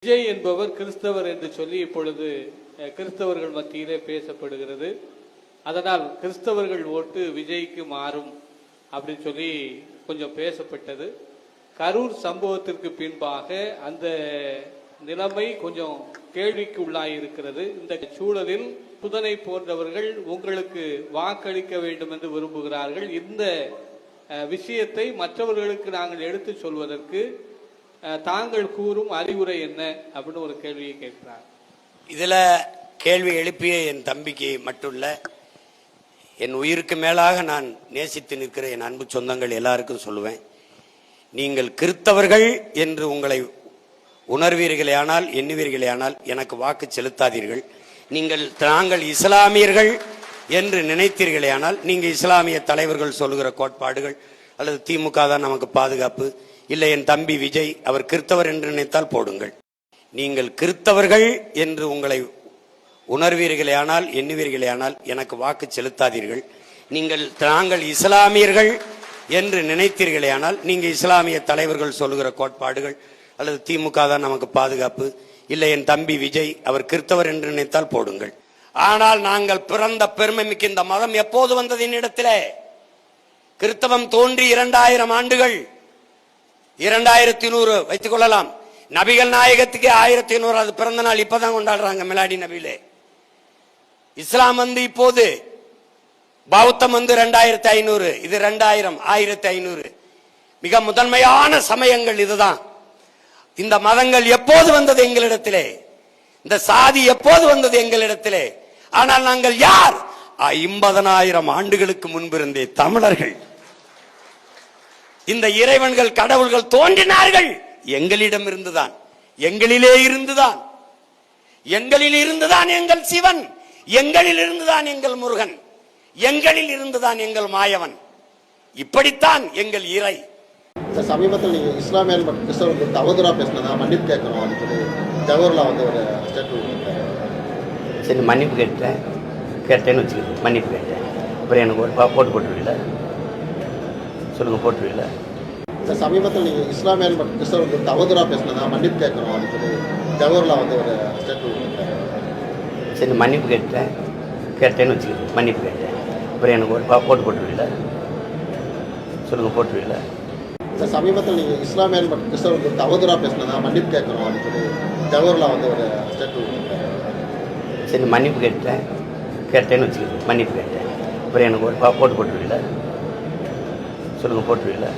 விஜய் என்பவர் கிறிஸ்தவர் என்று சொல்லி இப்பொழுது கிறிஸ்தவர்கள் மத்தியிலே பேசப்படுகிறது. அதனால் கிறிஸ்தவர்கள் ஓட்டு விஜய்க்கு மாறும் அப்படின்னு சொல்லி கொஞ்சம் பேசப்பட்டது. கரூர் சம்பவத்திற்கு பின்பாக அந்த நிலைமை கொஞ்சம் கேள்விக்கு உள்ளாயிருக்கிறது. இந்த சூழலில் புதனை போன்றவர்கள் உங்களுக்கு வாக்களிக்க வேண்டும் என்று விரும்புகிறார்கள். இந்த விஷயத்தை மற்றவர்களுக்கு நாங்கள் எடுத்து சொல்வதற்கு தாங்கள் கூறும் அறிவுரை என்ன அப்படின்னு ஒரு கேள்வியை கேட்கிறார். இதுல கேள்வி எழுப்பிய என் தம்பிக்கு மட்டுமல்ல, என் உயிருக்கு மேலாக நான் நேசித்து நிற்கிற என் அன்பு சொந்தங்கள் எல்லாருக்கும் சொல்லுவேன், நீங்கள் கிறிஸ்தவர்கள் என்று உங்களை உணர்வீர்களேயானால், எண்ணுவீர்களேயானால் எனக்கு வாக்கு செலுத்தாதீர்கள். நாங்கள் இஸ்லாமியர்கள் என்று நினைத்தீர்களேயானால், நீங்க இஸ்லாமிய தலைவர்கள் சொல்லுகிற கோட்பாடுகள் அல்லது திமுக தான் நமக்கு பாதுகாப்பு, இல்லை என் தம்பி விஜய் அவர் கிறிஸ்தவர் என்று நினைத்தால் போடுங்கள். நீங்கள் கிறிஸ்தவர்கள் என்று உங்களை உணர்வீர்களேயானால், எண்ணுவீர்களேயானால் எனக்கு வாக்கு செலுத்தாதீர்கள். நாங்கள் இஸ்லாமியர்கள் என்று நினைத்தீர்களேயானால், நீங்க இஸ்லாமிய தலைவர்கள் சொல்லுகிற கோட்பாடுகள் அல்லது திமுக தான் நமக்கு பாதுகாப்பு, இல்லை என் தம்பி விஜய் அவர் கிறிஸ்தவர் என்று நினைத்தால் போடுங்கள். ஆனால் நாங்கள் பிறந்த பெருமை மிக்க இந்த மதம் எப்போது வந்தது என்னிடத்திலே? கிறிஸ்தவம் தோன்றி 2000 ஆண்டுகள், 2100 வைத்துக் கொள்ளலாம். நபிகள் நாயகத்துக்கு 1100 பிறந்த நாள் இப்பதான் கொண்டாடுறாங்க மிலாடி நபியிலே. இஸ்லாம் வந்து இப்போது, பௌத்தம் வந்து 2500, இது 2000, 1500. மிக முதன்மையான சமயங்கள் இதுதான். இந்த மதங்கள் எப்போது வந்தது எங்களிடத்திலே? இந்த சாதி எப்போது வந்தது எங்களிடத்திலே? ஆனால் நாங்கள் யார்? 50,000 ஆண்டுகளுக்கு முன்பிருந்தே தமிழர்கள். இந்த இறைவன்கள் கடவுள்கள் தோன்றினார்கள் எங்களிடம் இருந்துதான், எங்களிலே இருந்துதான். எங்களில் இருந்துதான் எங்கள் சிவன், எங்களில் இருந்துதான் எங்கள் முருகன், எங்களில் இருந்துதான் எங்கள் மாயவன். இப்படித்தான் எங்கள் இறை. சமீபத்தில் நீங்க இஸ்லாமியர் மற்றும் கிறிஸ்தவர்கள் அவதூறா பேசினதா மன்னிப்பு கேட்கணும் அப்படின்னு சொல்லி ஜவஹர்லால் வந்து ஒரு ஸ்டேட்மெண்ட். சரி, மன்னிப்பு கேட்டேன்னு வச்சுக்கோங்க, மன்னிப்பு கேட்டேன். அப்புறம் எனக்கு ஒரு போட்டுருவில்ல, சொல்லுங்க, போட்டுருவில்ல. சமீபத்தில் நீங்க இஸ்லாமியர் மற்றும் கிறிஸ்தவர்கள் அவதூறா பேசினதா மன்னிப்பு கேட்கணும் அப்படின்னு சொல்லி ஜவஹர்லால் வந்து ஒரு ஸ்டேட்மெண்ட். சரி, மன்னிப்பு கேட்டேன்னு வச்சுக்கோங்க, மன்னிப்பு கேட்டேன். அப்புறம் எனக்கு ஒரு போட்டுருவில்ல, சொல்லுங்க, போட்டுருவில்ல. சமீபத்தில் நீங்க இஸ்லாமியர் மற்றும் கிறிஸ்தவர்கள் அவதூறா பேசினதா மன்னிப்பு கேட்கணும் அப்படின்னு சொல்லி ஜவஹர்லால் வந்து ஒரு ஸ்டேட்மெண்ட். சரி, மன்னிப்பு கேட்டேன்னு வச்சுக்கோங்க, மன்னிப்பு கேட்டேன். அப்புறம் எனக்கு ஒரு போட்டுருவில்ல, சொல்லுங்க, போட்டுருவில்ல.